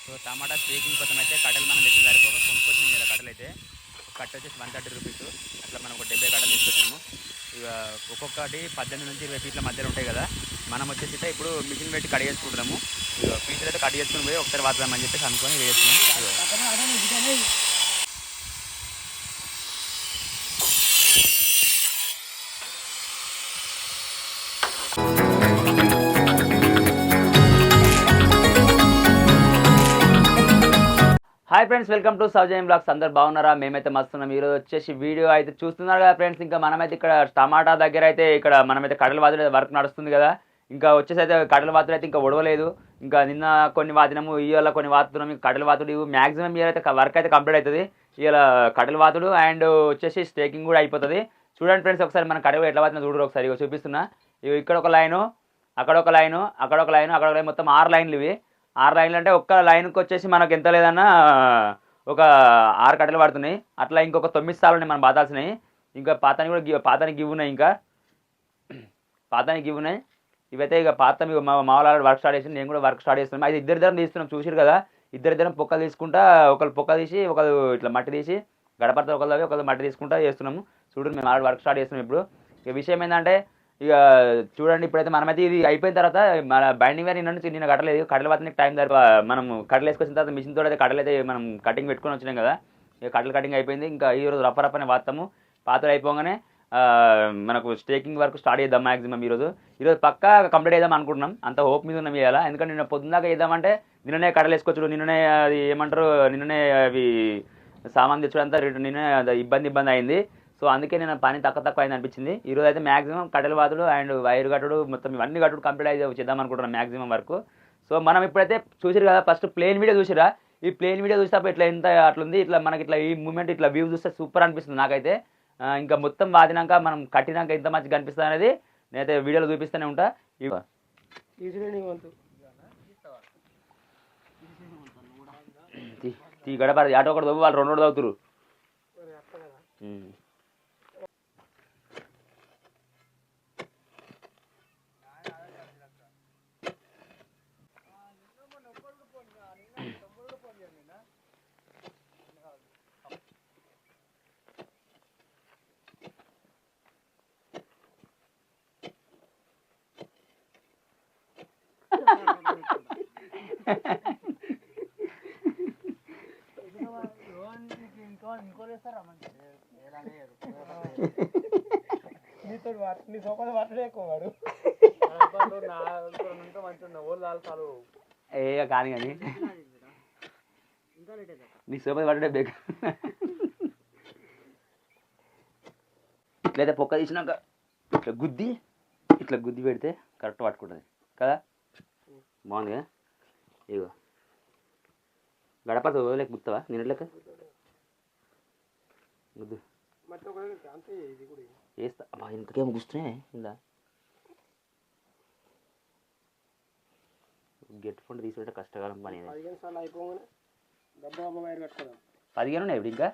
So టమాటా staking కోసం అయితే కట్టెలు మనం తెచ్చి సరిపోక కొనుక్కొచ్చినాం ఇలా కట్టెలు అయితే కట్ట వచ్చేసి 130 రూపీస్. అట్లా మనం ఒక 70 కట్టలు తీసుకొచ్చినాము. ఇక ఒక్కొక్కటి 18 నుంచి 20 ఫీట్ల మధ్యలో ఉంటాయి కదా. మనం వచ్చేసి అయితే ఇప్పుడు మిషన్ పెట్టి కట్ చేసుకుంటున్నాము. ఇక ఫీట్లు అయితే కట్ చేసుకుని పోయి ఒకసారి వాడదామని చెప్పేసి అనుకొని వేస్తున్నాం. Hi friends, welcome to Soujanyam blogs. అందరు బాగున్నారా? మేమైతే మస్తున్నాం. ఈరోజు వచ్చేసి వీడియో అయితే చూస్తున్నారు కదా ఫ్రెండ్స్. ఇంకా మనమైతే ఇక్కడ టమాటా దగ్గర అయితే ఇక్కడ మనమైతే కడల వాతులు వర్క్ నడుస్తుంది కదా. ఇంకా వచ్చేసి అయితే కడల వాతులు అయితే ఇంకా ఒడవలేదు. ఇంకా నిన్న కొన్ని వాతినాము, ఇవాళ కొన్ని వాతున్నాము. ఇంకా కడల వాతులు మ్యాక్సిమం ఇయర్ అయితే వర్క్ అయితే కంప్లీట్ అవుతుంది. ఇవాళ కడల వాతులు అండ్ వచ్చేసి స్టేకింగ్ కూడా అయిపోతుంది. చూడండి ఫ్రెండ్స్, ఒకసారి మన కడవ ఎట్లా వాతినా చూడరు ఒకసారి. చూపిస్తున్నా. ఇక్కడ ఒక లైను, అక్కడ ఒక లైను, అక్కడ ఒక లైను, అక్కడ ఒక లైన్, మొత్తం 6 లైన్లు ఇవి. 6 లైన్లు అంటే ఒక్క లైన్కి వచ్చేసి మనకు ఎంత లేదన్నా ఒక 6 కట్టెలు పడుతున్నాయి. అట్లా ఇంకొక 9 సార్లు ఉన్నాయి మనం బాతాల్సినవి. ఇంకా పాతానికి కూడా పాతానికి ఇవి ఉన్నాయి. ఇంకా పాతానికి ఇవి ఉన్నాయి. ఇవైతే ఇక పాత మా వాళ్ళ వర్క్ స్టార్ట్ చేసి నేను కూడా వర్క్ స్టార్ట్ చేస్తున్నాం. అది ఇద్దరిద్దరం తీస్తున్నాం. చూసారు కదా, ఇద్దరిద్దరం పొక్కలు తీసుకుంటా, ఒకళ్ళు పొక్క తీసి ఒకళ్ళు ఇట్లా మట్టి తీసి గడపడతా, ఒకళ్ళు మట్టి తీసుకుంటా చేస్తున్నాము. చూడండి, మేము వర్క్ స్టార్ట్ చేస్తున్నాం ఇప్పుడు. ఇక విషయం ఏంటంటే ఇక చూడండి, ఇప్పుడైతే మనమైతే ఇది అయిపోయిన తర్వాత మన బైండింగ్ వేర్ నిన్న కట్టలేదు. కట్టెల వాతానికి టైం మనం కట్టెలు వేసుకొచ్చిన తర్వాత మిషన్ తోటి అయితే కట్టెలు అయితే మనం కటింగ్ పెట్టుకొని వచ్చినాం కదా. ఇక కట్టెలు కటింగ్ అయిపోయింది. ఇంకా ఈరోజు రప్పరప్పనే వాడతాము. పాత్ర అయిపోగానే మనకు స్టేకింగ్ వర్క్ స్టార్ట్ చేద్దాం. మ్యాక్సిమం ఈరోజు పక్కా కంప్లీట్ చేద్దాం అనుకుంటున్నాం. అంత హోప్ మీద ఉన్నాం ఇవాళ. ఎందుకంటే నిన్న పొద్దున్నాక చేద్దామంటే నిన్ననే కట్టెలు వేసుకొచ్చుడు, నిన్ననే అది ఏమంటారు, నిన్ననే అవి సామాన్ తెచ్చుడంతా నిన్ననే ఇబ్బంది అయింది. సో అందుకే నేను పని తక్కువ అయింది అనిపించింది. ఈరోజు అయితే మ్యాక్సిమం కట్టెల వాతులు అండ్ వైర్ కట్టుడు మొత్తం ఇవన్నీ కట్టుడు కంప్లీట్ అయితే చేద్దాం అనుకుంటున్నాం మ్యాక్సిమం వరకు. సో మనం ఇప్పుడైతే చూసారు కదా, ఫస్ట్ ప్లేన్ వీడియో చూసిరా. ఈ ప్లేన్ వీడియో చూసేటప్పుడు ఇట్లా ఎంత అట్లుంది, ఇట్లా మనకి ఇట్లా ఈ మూమెంట్ ఇట్లా వ్యూ చూస్తే సూపర్ అనిపిస్తుంది నాకైతే. ఇంకా మొత్తం వాదినాక మనం కట్టినాక ఎంత మంచిగా కనిపిస్తుంది అనేది నేనైతే వీడియోలో చూపిస్తూనే ఉంటా. ఈ గడప ఆటో ఒకటి తవ్వు, వాళ్ళు 2 రోజులు తవ్వుతురు. ఏ కానీ కానీ నీ సోపతి పడ్డే బేక. ఇట్లయితే పొక్క తీసినాక ఇట్లా గుద్ది పెడితే కరెక్ట్ పట్టుకుంటుంది కదా. బాగుంది కదా. ఇగో గడపతో లేక గుర్తావా నేను లెక్క గుద్దు వేస్తా. అబ్బా ఇంతకేమో గుస్తున్నాయి. ఇలా గెట్ ఫండ్ తీసుకుంటే కష్టకాలం పని. 15 ఉన్నాయి ఇప్పుడు. ఇంకా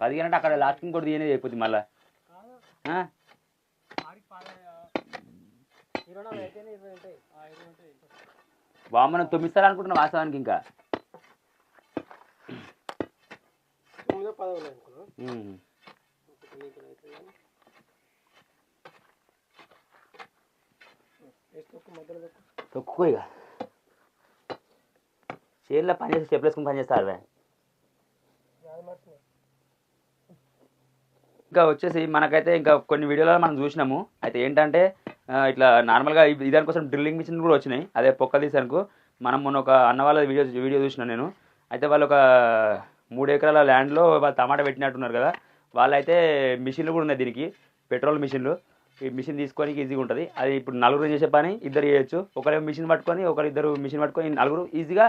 15 అంటే అక్కడ లాస్టింగ్ కూడా తీయనేది అయిపోతుంది మళ్ళా. మనం 9 సార్లు అనుకుంటున్నాం వాస్తవానికి. ఇంకా తొక్కుకో. ఇక చేనులో పని చేసి స్టెప్లు వేసుకుని పని చేస్తారు. ఇంకా వచ్చేసి మనకైతే ఇంకా కొన్ని వీడియోలలో మనం చూసినాము. అయితే ఏంటంటే ఇట్లా నార్మల్గా దానికోసం డ్రిల్లింగ్ మిషన్ కూడా వచ్చినాయి. అదే పొక్క తీసానుకో మనం మొన్న ఒక అన్న వాళ్ళ వీడియో చూసినా నేను. అయితే వాళ్ళు ఒక 3 ఎకరాల ల్యాండ్లో వాళ్ళు టమాటా పెట్టినట్టున్నారు కదా. వాళ్ళైతే మిషన్లు కూడా ఉన్నాయి దీనికి, పెట్రోల్ మిషన్లు. ఈ మిషన్ తీసుకొని ఈజీగా ఉంటుంది. అది ఇప్పుడు 4 చేసే పని 2 చేయొచ్చు. ఒకరు మిషన్ పట్టుకొని ఒకరిద్దరు మిషన్ పట్టుకొని 4 ఈజీగా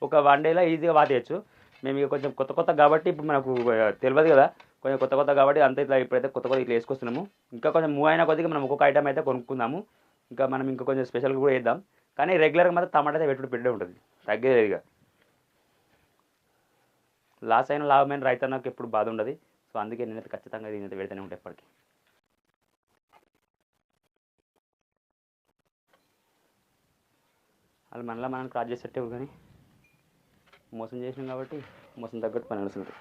ఒక 1 డేలో ఈజీగా వాతేయచ్చు. మేము ఇక కొంచెం కొత్త కాబట్టి ఇప్పుడు మనకు తెలియదు కదా, కొంచెం కొత్త కాబట్టి అంత ఇట్లా ఇప్పుడైతే కొత్త ఇట్లా వేసుకొస్తున్నాము. ఇంకా కొంచెం మూవ్ అయినా కొద్దిగా మనం ఒక్కొక్క ఐటమ్ అయితే కొనుక్కుందాము. ఇంకా మనం ఇంకా కొంచెం స్పెషల్గా కూడా వేద్దాం. కానీ రెగ్యులర్గా మాత్రం టమాటా అయితే పెట్టే ఉంటుంది, తగ్గేది. ఇక లాస్ అయిన లాభమైన రైతన్నకు ఎప్పుడు బాధ ఉండదు. సో అందుకే నేనైతే ఖచ్చితంగా దీనైతే పెడితేనే ఉంటాయి ఎప్పటికీ. వాళ్ళు మనలా మనం క్రాస్ చేసేట్టే కానీ మోసం చేసినాం కాబట్టి మోసం తగ్గట్టు పని నడుస్తుంది.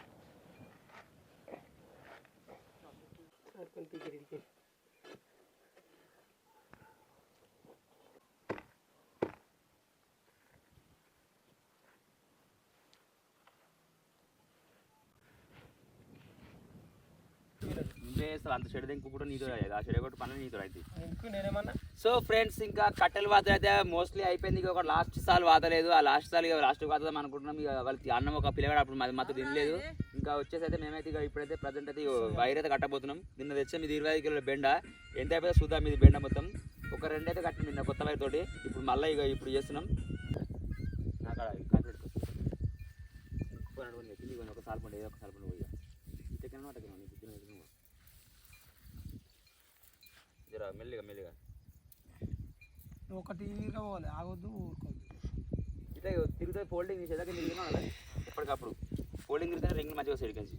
అసలు అంత చెడు ఇంకో కూడా నీతో ఆ చెడు కొట్టు పని నీతో అయితే. సో ఫ్రెండ్స్ ఇంకా కట్టెల వాత అయితే మోస్ట్లీ అయిపోయింది. ఇక ఒక లాస్ట్ సాల్ వాతలేదు. ఆ లాస్ట్ సాల్ ఇక లాస్ట్ వాతదాం అనుకుంటున్నాం. ఇక వాళ్ళకి అన్నం ఒక పిల్లగాడు అప్పుడు మాతో తినలేదు. ఇంకా వచ్చేసి అయితే మేమైతే ఇక ఇప్పుడైతే ప్రజెంట్ అయితే వైర్ అయితే కట్టబోతున్నాం. నిన్న తెచ్చాం ఇది 25 కిలోల బెండ. ఎంత అయిపోతే చూద్దాం ఇది బెండ మొత్తం. ఒక 2 అయితే కట్టిన నిన్న కొత్త వైర్ తోటి. ఇప్పుడు మళ్ళీ ఇక ఇప్పుడు చేస్తున్నాం. అక్కడ ఒక సాల్ పండు ఏదో ఒక సాల్ పండు పోయి ఇటకన్నా అటకన్నా జర మెల్లిగా మెల్లిగా ఒకటి పోవాలి ఆగొద్దు ఊరుకోవద్దు. ఇట్లా తిరుగుతుంది ఫోల్డింగ్ చేసేదాకా తిరిగినా కదా ఎప్పటికప్పుడు ఫోల్డింగ్ తిరిగితే రింగ్ మంచిగా సైడ్ కలిసి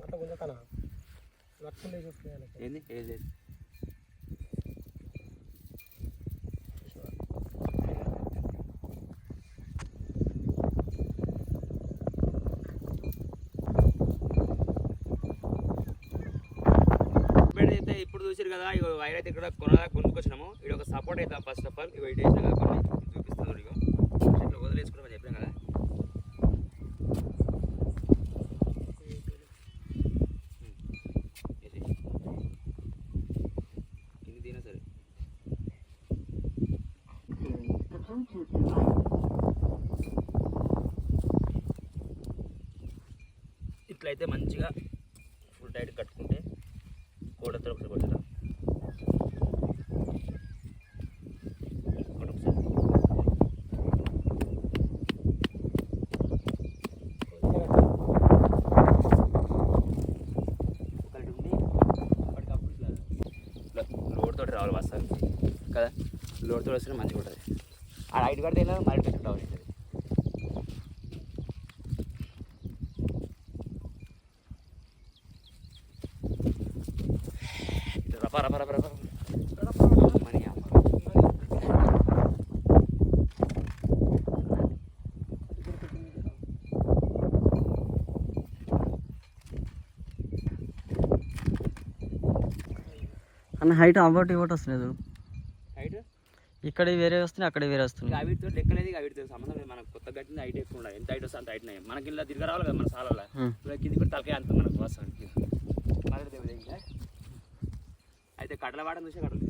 అట్లా కొంచెం కన్నా లక్షలే చూస్తున్నాను ఏంది ఏది ఇప్పుడు చూసారు కదా. ఇక వైర్ అయితే ఇక్కడ కొనుక్కొచ్చినాము. ఇది ఒక సపోర్ట్ అవుతాం ఫస్ట్ ఆఫ్ ఆల్. ఇక ఇటు వేసినా కదా కొన్ని చూపిస్తుంది. ఇక ఇట్లా వదిలేసుకుంటాం చెప్పాం కదా. ఇది తినా సరే ఇట్లయితే మంచిగా ఫుల్ టైట్ కట్టుకుంటే కోడతో ఒకసారి కొట్టేద్దాం. ఒకటి ఉండి అప్పటికప్పుడు ఇట్లా లోడ్ తోటి రావాలి వస్తాను కదా. లోడ్ తోటి వస్తే మంచిగా ఉంటుంది. ఆ హైట్ కడితే ఇలా మరి పెట్టి రావాలి. అన్న హైట్ అవ్వటి ఇవ్వటి వస్తుంది. హైట్ ఇక్కడ వేరే వస్తుంది అక్కడ వేరే వస్తుంది. వీటితో లెక్కలేదు. వీటితో సంబంధం లేదు. మనకు కొత్త కట్టింది హైట్ ఎక్కువ ఉండాలి. ఎంత హైట్ వస్తే అంత హైట్ మనకి ఇలా తిరిగి రావాలి కదా మన సాలలో. కింది కూడా తలకాయ అంత మనకు వస్తుంది. ఇంకా అయితే కట్టల వాడని చూసే కట్టలు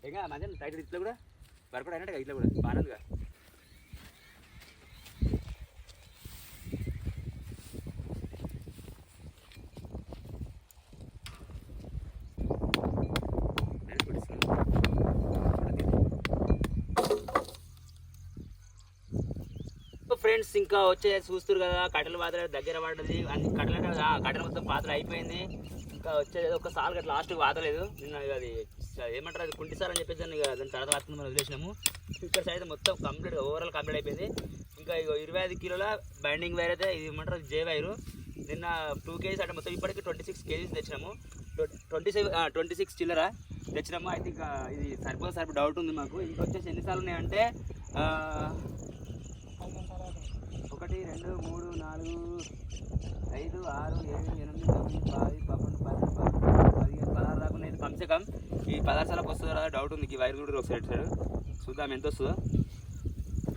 ఇంకా మధ్య టైట్ ఇట్లా కూడా వర్కౌట్ అయినట్టుగా ఇట్లా కూడా బాగానేదిగా. ఫ్రెండ్స్ ఇంకా వచ్చే చూస్తారు కదా కట్టెల పాత్ర దగ్గర పడ్డది. అన్ని కట్టెల మొత్తం పాత్ర అయిపోయింది. ఇంకా వచ్చేది ఒక సాల్ గట్ల లాస్ట్కి వాతలేదు. నిన్న అది ఏమంటారు అది కుంటి సార్ అని చెప్పేసి దాని తర్వాత వస్తుంది మనం వదిలేసినాము. ఇక్కడ సైడ్ మొత్తం కంప్లీట్ ఓవరాల్ కంప్లీట్ అయిపోయింది. ఇంకా 25 కిలోల బైండింగ్ వైర్ అయితే ఇది ఏమంటారు జే వైరు. నిన్న 2 kgs అంటే మొత్తం ఇప్పటికి 26 kgs తెచ్చినాము. 26 చిల్లర తెచ్చినాము. అయితే ఇంకా ఇది సరిపోతే డౌట్ ఉంది మాకు. ఇంకా వచ్చేసి ఎన్నిసార్లు ఉన్నాయంటే 1 2 3 4 5 6 7 8 9 10 11 12 13 14 15 16 దాకా ఉన్నాయి. కమ్సే కమ్ ఈ 16 సార్లకు వస్తుందో రాదో డౌట్ ఉంది. ఈ వైర్ కూడా ఒకసారి సైడ్ చూద్దాం ఎంత వస్తుందో.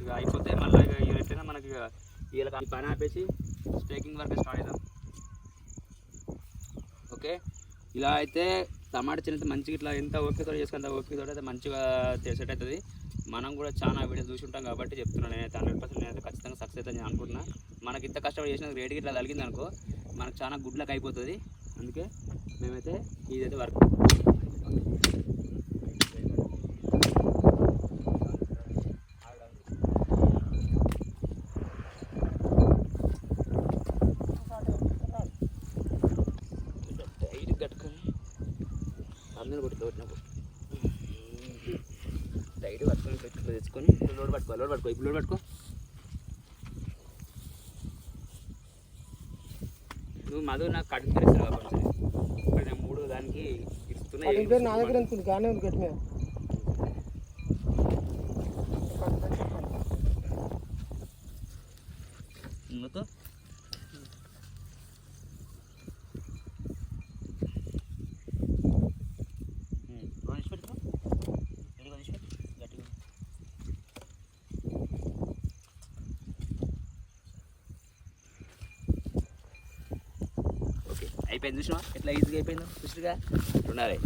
ఇక అయిపోతే మళ్ళీ ఇక ఎట్లయినా మనకి వీళ్ళకి ఈ పని ఆపేసి స్టేకింగ్ వర్క్ స్టార్ట్ అవుతాం. ఓకే ఇలా అయితే టమాటా చిన్న మంచిగా ఇట్లా ఎంత ఓపికతో చేసుకుంటే అంత ఓపికతో అయితే మంచిగా సెట్ అవుతుంది. మనం కూడా చాలా వీడియో చూసి ఉంటాం కాబట్టి చెప్తున్నాను. నేనైతే 100% నేనైతే ఖచ్చితంగా సక్సెస్ అవుతుంది నేను అనుకుంటున్నా. మనకి ఇంత కష్టపడి చేసిన రేటుకి ఇట్లా తగిలింది అనుకో మనకు చాలా గుడ్ లక్ అయిపోతుంది. అందుకే మేమైతే ఇదైతే వర్క్ టైట్ కట్టుకొని అందరూ కొట్టుకోవట్టినప్పుడు టైట్ పట్టుకొని తెచ్చుకొని లోడ్ పట్టుకో ఇప్పుడు లోడ్ పట్టుకో. నువ్వు మధు నాకు కటింగ్ పేరు ఇస్తావు కొంచెం ఇక్కడ నేను 3 దానికి ఇస్తున్నా కటింగ్ పేరు నా దగ్గర ఉంటుంది కానీ ఉంది గట్టి మీద నువ్వుతో ఓకే అయిపోయింది చూసినా ఎట్లా ఈజీగా అయిపోయిందో చూసిగా ఉండాలి